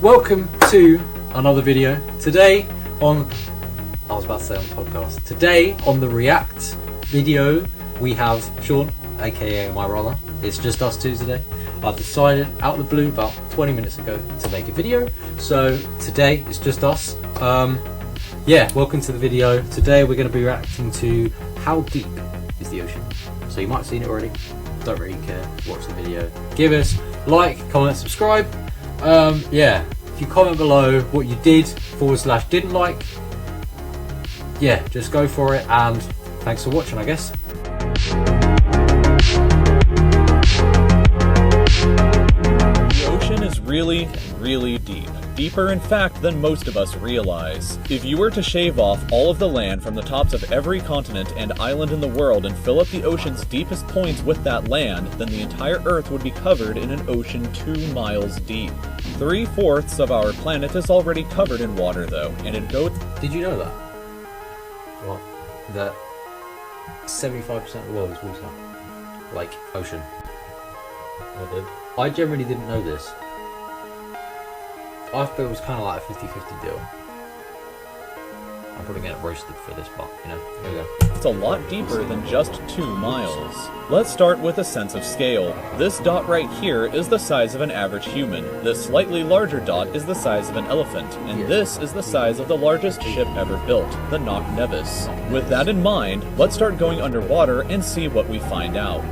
Welcome to another video. Today on, I was about to say on the podcast. Today on the React video, we have Sean, aka my brother. It's just us two today. I've decided out of the blue about 20 minutes ago to make a video. So today it's just us. Welcome to the video. Today we're going to be reacting to how deep is the ocean. So you might have seen it already. Don't really care. Watch the video. Give us like, comment, subscribe. If you comment below what you did / didn't like, just go for it, and thanks for watching, I guess. The ocean is really, really deep. Deeper, in fact, than most of us realize. If you were to shave off all of the land from the tops of every continent and island in the world and fill up the ocean's deepest points with that land, then the entire Earth would be covered in an ocean 2 miles deep. 3/4 of our planet is already covered in water, though, and it goes... Did you know that? What? That 75% of the world is water. Like, ocean. I did. I generally didn't know this. I thought it was kind of like a 50-50 deal. I'm probably getting roasted for this, but, you know, here we go. It's a lot deeper than just 2 miles. Let's start with a sense of scale. This dot right here is the size of an average human. This slightly larger dot is the size of an elephant. And this is the size of the largest ship ever built, the Knock Nevis. With that in mind, let's start going underwater and see what we find out.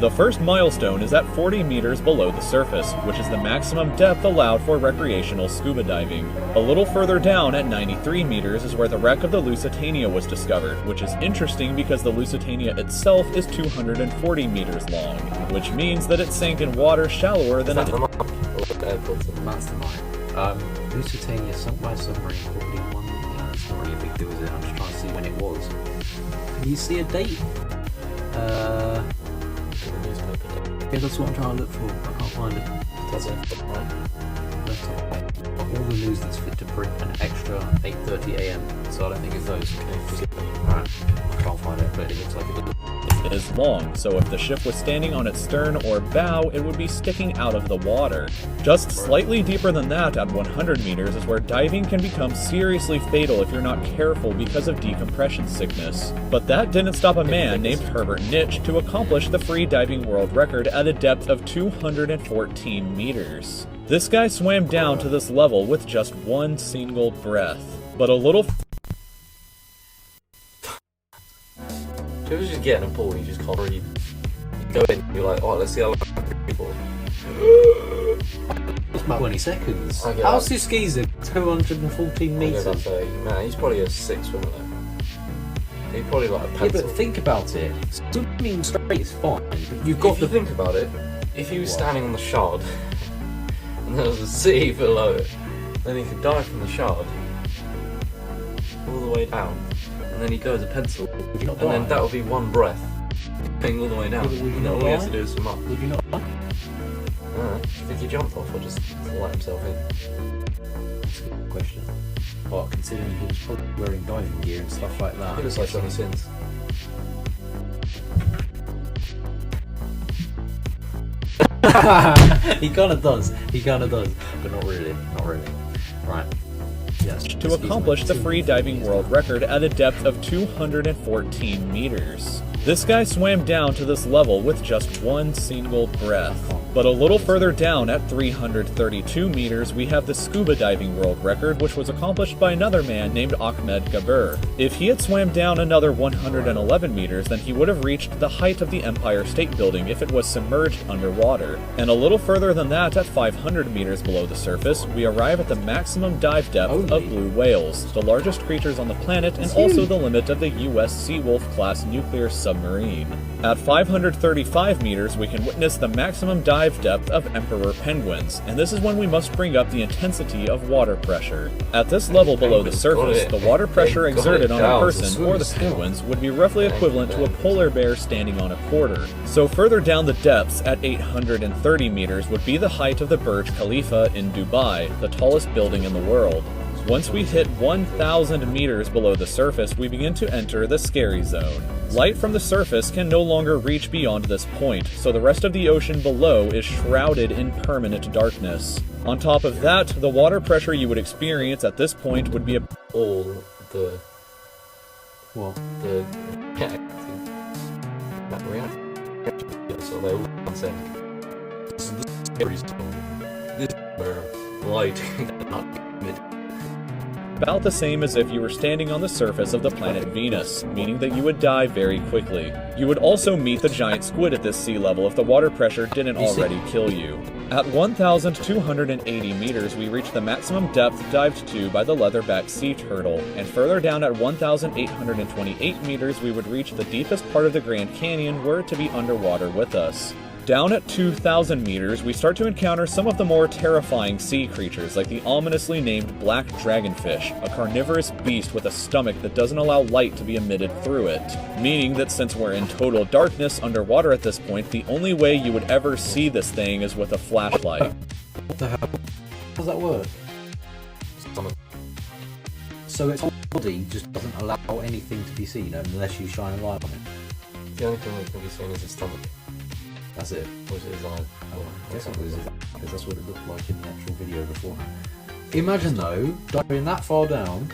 The first milestone is at 40 meters below the surface, which is the maximum depth allowed for recreational scuba diving. A little further down at 93 meters is where the wreck of the Lusitania was discovered, which is interesting because the Lusitania itself is 240 meters long, which means that it sank in water shallower than That's the mine. Lusitania sunk by a submarine, probably one. It's not really a big deal, is it? I'm just trying to see when it was. Can you see a date? Yeah, that's what I'm trying to look for. I can't find it. That's it. All the news that's fit to print, an extra 8:30 AM. So I don't think it's those. Alright, I can't find it, but it looks like it is long, so if the ship was standing on its stern or bow, it would be sticking out of the water. Just slightly deeper than that, at 100 meters, is where diving can become seriously fatal if you're not careful because of decompression sickness. But that didn't stop a man named Herbert Nitsch to accomplish the free diving world record at a depth of 214 meters. This guy swam down to this level with just one single breath. But a little... Do you ever just get in a pool and you just can't breathe? You go in, you're like, oh, let's see how long I can breathe for. It's about 20 seconds. I get How's that. this geezer 214 meters? Man, he's probably a 6 swimmer though. He's probably like a Yeah, pencil. but think about it. Swimming straight is fine, but you've If got you the... think about it, if he was standing on the shard and there was a sea below it, then he could dive from the shard all the way down, and then he goes a pencil, Would you not and then die? that would be one breath going all the way down. Yeah, but would you And then not all he has die? to do is swim up. Would you not? Do you think he jumped off or just let himself in? That's a good question. Well, considering he was probably wearing diving gear and stuff like that. He looks like Johnny Sins. He kind of does, but not really, Right. Yes. to accomplish the free diving world record at a depth of 214 meters. This guy swam down to this level with just one single breath. But a little further down at 332 meters, we have the scuba diving world record, which was accomplished by another man named Ahmed Gabir. If he had swam down another 111 meters, then he would have reached the height of the Empire State Building if it was submerged underwater. And a little further than that, at 500 meters below the surface, we arrive at the maximum dive depth of blue whales, the largest creatures on the planet and also the limit of the US Seawolf-class nuclear submarine. At 535 meters, we can witness the maximum dive depth of emperor penguins, and this is when we must bring up the intensity of water pressure. At this level below the surface, the water pressure exerted on a person or the penguins would be roughly equivalent to a polar bear standing on a quarter. So further down the depths, at 830 meters, would be the height of the Burj Khalifa in Dubai, the tallest building in the world. Once we hit 1,000 meters below the surface, we begin to enter the scary zone. Light from the surface can no longer reach beyond this point, so the rest of the ocean below is shrouded in permanent darkness. On top of that, the water pressure you would experience at this point would be All the What? reacting. So they all one thing. This is the scary zone. This is where light cannot emit. about the same as if you were standing on the surface of the planet Venus, meaning that you would die very quickly. You would also meet the giant squid at this sea level if the water pressure didn't already kill you. At 1,280 meters, we reach the maximum depth dived to by the leatherback sea turtle, and further down at 1,828 meters, we would reach the deepest part of the Grand Canyon were it to be underwater with us. Down at 2,000 meters, we start to encounter some of the more terrifying sea creatures, like the ominously named black dragonfish, a carnivorous beast with a stomach that doesn't allow light to be emitted through it. Meaning that since we're in total darkness underwater at this point, the only way you would ever see this thing is with a flashlight. What the hell? How does that work? So its body just doesn't allow anything to be seen unless you shine a light on it. The only thing that can be seen is his stomach. That's it. Or is it his eye? Oh, I guess it was because that's what it looked like in the actual video beforehand. Imagine though, diving that far down,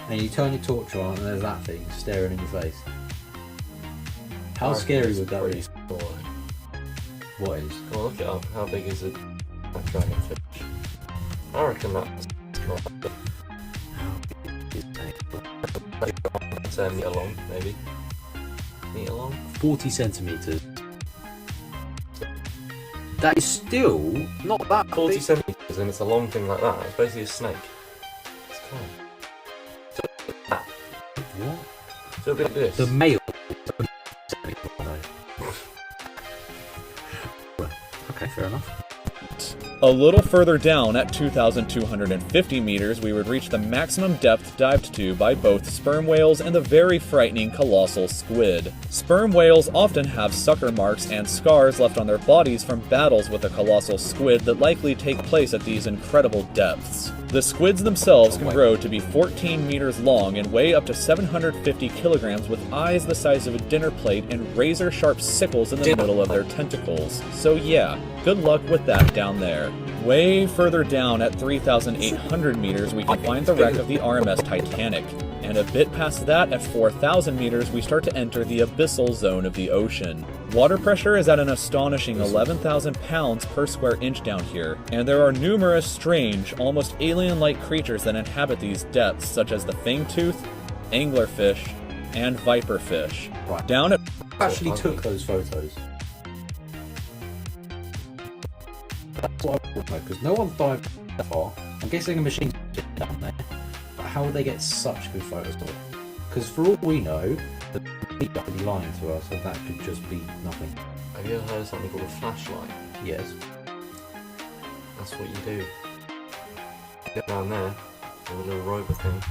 and you turn your torch on, and there's that thing staring in your face. How scary would that be? What is? Come on, look it up. How big is it? A dragonfish. I reckon that's 10 meter long, maybe. Meter long? 40 centimeters. That is still not that 40 big. centimeters, and it's a long thing like that. It's basically a snake. It's cool. What? So a bit like this. The male. Okay, fair enough. A little further down at 2,250 meters, we would reach the maximum depth dived to by both sperm whales and the very frightening colossal squid. Sperm whales often have sucker marks and scars left on their bodies from battles with the colossal squid that likely take place at these incredible depths. The squids themselves can grow to be 14 meters long and weigh up to 750 kilograms with eyes the size of a dinner plate and razor-sharp sickles in the middle of their tentacles. So yeah, good luck with that down there. Way further down at 3,800 meters, we can find the wreck of the RMS Titanic. And a bit past that, at 4,000 meters, we start to enter the abyssal zone of the ocean. Water pressure is at an astonishing 11,000 pounds per square inch down here, and there are numerous strange, almost alien-like creatures that inhabit these depths, such as the fangtooth, anglerfish, and viperfish. Right. Down at Who actually took those photos? That's what I want to know, because no one's dived that far. I'm guessing a machine's down there. But how would they get such good photos of it? Because for all we know, the media could be lying to us, and that could just be nothing. Have you ever heard of something called a flashlight? Yes. That's what you do. You get down there with a little rover thing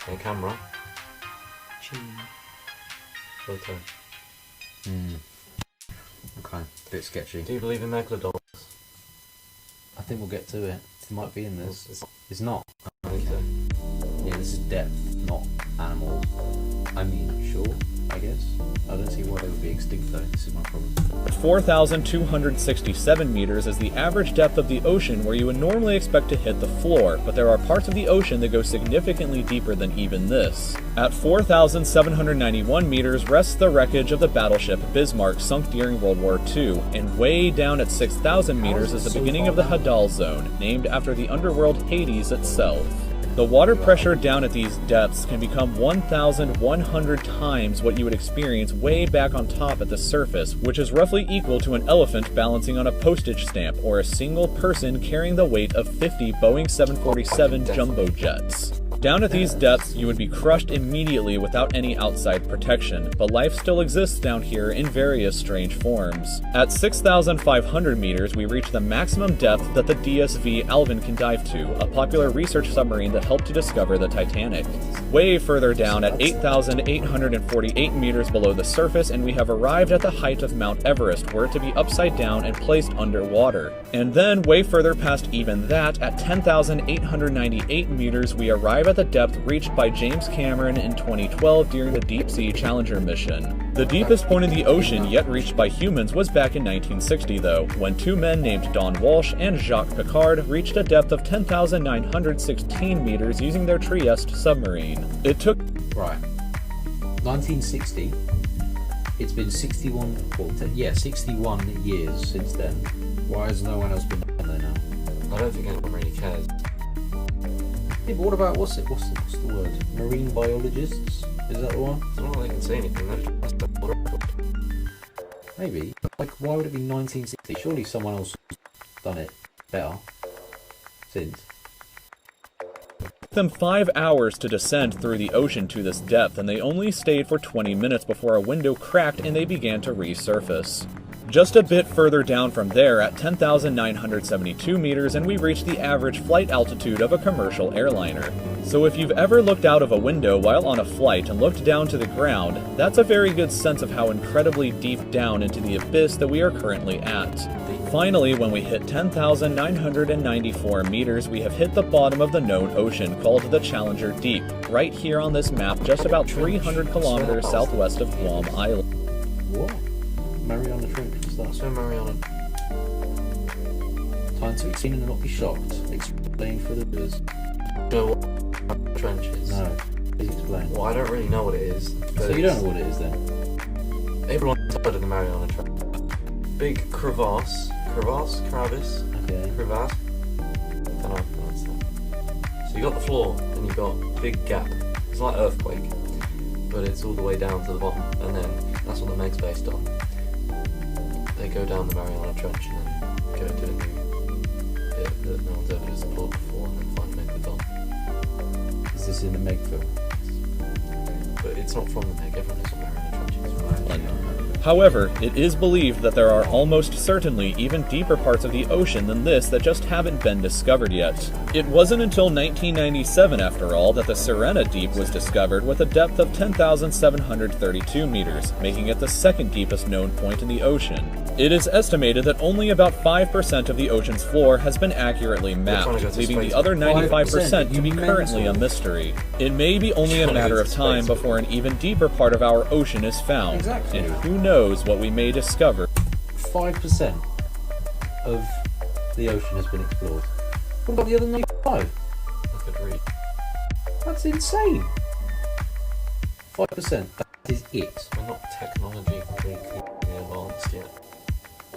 and a camera. Photo. Okay, bit sketchy. Do you believe in megalodons? I think we'll get to it. It might be in this. It's It's not. I think so. Yeah, this is depth, not animals. I mean, sure, I guess. I don't see why they would be extinct though. This is my problem. 4,267 meters is the average depth of the ocean where you would normally expect to hit the floor, but there are parts of the ocean that go significantly deeper than even this. At 4,791 meters rests the wreckage of the battleship Bismarck sunk during World War II, and way down at 6,000 meters is the beginning of the Hadal Zone, named after the underworld Hades itself. The water pressure down at these depths can become 1,100 times what you would experience way back on top at the surface, which is roughly equal to an elephant balancing on a postage stamp or a single person carrying the weight of 50 Boeing 747 jumbo jets. Down at these depths, you would be crushed immediately without any outside protection, but life still exists down here in various strange forms. At 6,500 meters, we reach the maximum depth that the DSV Alvin can dive to, a popular research submarine that helped to discover the Titanic. Way further down at 8,848 meters below the surface, and we have arrived at the height of Mount Everest, were it to be upside down and placed underwater. And then, way further past even that, at 10,898 meters, we arrive at at the depth reached by James Cameron in 2012 during the Deep Sea Challenger mission. The deepest point in the ocean yet reached by humans was back in 1960 though, when two men named Don Walsh and Jacques Piccard reached a depth of 10,916 meters using their Trieste submarine. It took... Right. 1960. It's been 61 years since then. Why has no one else been down there now? I don't think anyone really cares. Yeah, but what about what's the word? Marine biologists? Is that the one? It's not like they can say anything. They're just the world record. Maybe. Like, why would it be 1960? Surely someone else has done it better since. them 5 hours to descend through the ocean to this depth, and they only stayed for 20 minutes before a window cracked and they began to resurface. Just a bit further down from there at 10,972 meters and we reach the average flight altitude of a commercial airliner. So if you've ever looked out of a window while on a flight and looked down to the ground, that's a very good sense of how incredibly deep down into the abyss that we are currently at. Finally, when we hit 10,994 meters, we have hit the bottom of the known ocean called the Challenger Deep, right here on this map just about 300 kilometers southwest of Guam Island. What? Mariana Trench, what's that? So Mariana. Time to explain and not be shocked. Explain for the viewers. You know what trench is? No, please explain. Well, I don't really know what it is. So you don't know what it is then? Everyone's heard of the Mariana Trench. Big crevasse. Crevasse? Okay. Crevasse? Don't know how to pronounce that. So you got the floor, and you got a big gap. It's like earthquake, but it's all the way down to the bottom, and then that's what the Meg's based on. They go down the Mariana Trench and then go to a new bit that no one's ever explored before, and then find Meg the Don. Is this in the Meg film? But it's not from the Meg. Everyone knows what Mariana Trench is. However, it is believed that there are almost certainly even deeper parts of the ocean than this that just haven't been discovered yet. It wasn't until 1997, after all, that the Sirena Deep was discovered with a depth of 10,732 meters, making it the second deepest known point in the ocean. It is estimated that only about 5% of the ocean's floor has been accurately mapped, leaving the other 95% to be currently a mystery. It may be only a matter of time before an even deeper part of our ocean is found, Exactly. and who knows what we may discover. 5% of the ocean has been explored. What about the other 95? I could read. That's insane. 5%. That is it. We're not technologically advanced yet.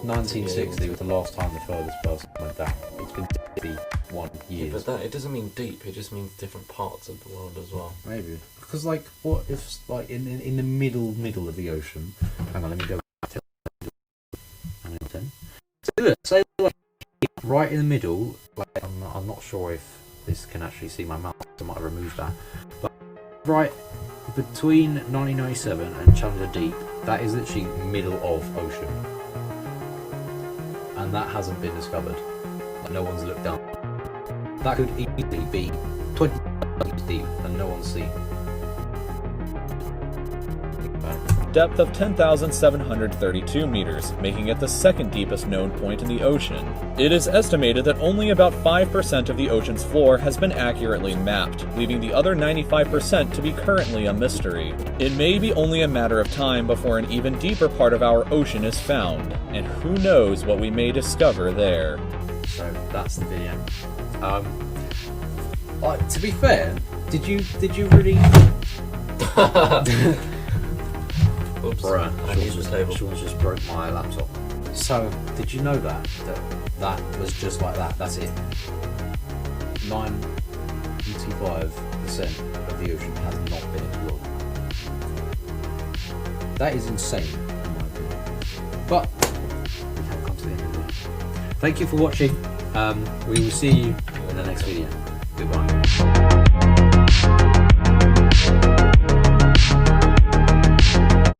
1960 was the last time the furthest person went down. It's been 51 Yeah, years. but it doesn't mean deep. It just means different parts of the world as well. Maybe. Because, like, what if, like, in the middle of the ocean? Hang on, let me go. Say, like, right in the middle. Like, I'm not sure if this can actually see my mouse. I might have removed that. But right between 1997 and Challenger Deep, that is literally middle of ocean, and that hasn't been discovered. Like, no one's looked down. That could easily be 20 meters deep, and no one's seen. Depth of 10,732 meters, making it the second deepest known point in the ocean. It is estimated that only about 5% of the ocean's floor has been accurately mapped, leaving the other 95% to be currently a mystery. It may be only a matter of time before an even deeper part of our ocean is found, and who knows what we may discover there. So that's the video. To be fair, did you really? Oops, Bruh, I need the table. Sean's just broke my laptop. So, did you know that was just like that? That's it. 95% of the ocean has not been explored. That is insane, in my opinion. But we have come to the end of the video. Thank you for watching. We will see you in the next video. Goodbye.